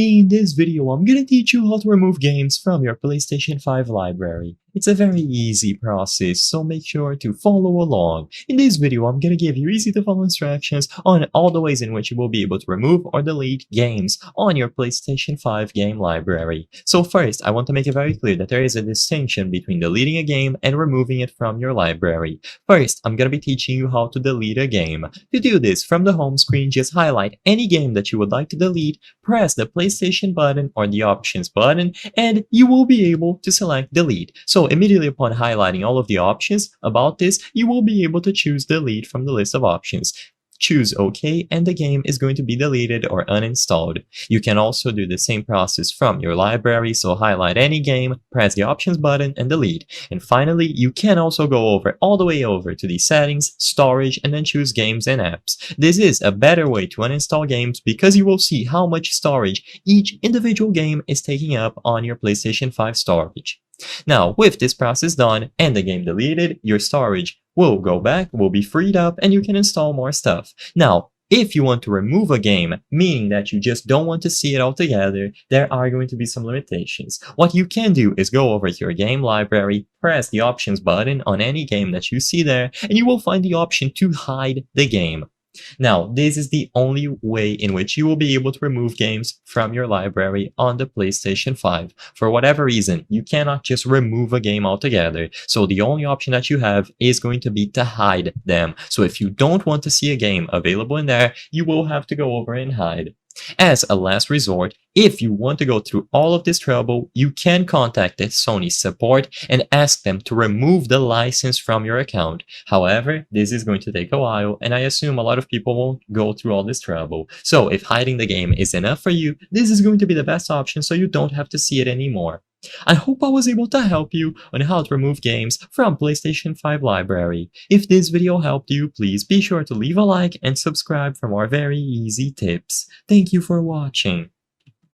In this video, I'm gonna teach you how to remove games from your PlayStation 5 library. It's a very easy process, so make sure to follow along. In this video, I'm gonna give you easy to follow instructions on all the ways in which you will be able to remove or delete games on your PlayStation 5 game library. So first, I want to make it very clear that there is a distinction between deleting a game and removing it from your library. First, I'm gonna be teaching you how to delete a game. To do this, from the home screen, just highlight any game that you would like to delete, press the PlayStation button or the options button, and you will be able to select delete. So immediately upon highlighting all of the options about this, you will be able to choose delete from the list of options. Choose OK, and the game is going to be deleted or uninstalled. You can also do the same process from your library, so highlight any game, press the options button, and delete. And finally, you can also go all the way over to the settings, storage, and then choose games and apps. This is a better way to uninstall games because you will see how much storage each individual game is taking up on your PlayStation 5 storage. Now, with this process done and the game deleted, your storage will go back, will be freed up, and you can install more stuff. Now, if you want to remove a game, meaning that you just don't want to see it altogether, there are going to be some limitations. What you can do is go over to your game library, press the options button on any game that you see there, and you will find the option to hide the game. Now, this is the only way in which you will be able to remove games from your library on the PlayStation 5. For whatever reason, you cannot just remove a game altogether, so the only option that you have is going to be to hide them. So if you don't want to see a game available in there, you will have to go over and hide. As a last resort, if you want to go through all of this trouble, you can contact the Sony support and ask them to remove the license from your account. However, this is going to take a while, and I assume a lot of people won't go through all this trouble. So if hiding the game is enough for you, this is going to be the best option so you don't have to see it anymore. I hope I was able to help you on how to remove games from PlayStation 5 library. If this video helped you, please be sure to leave a like and subscribe for more very easy tips. Thank you for watching.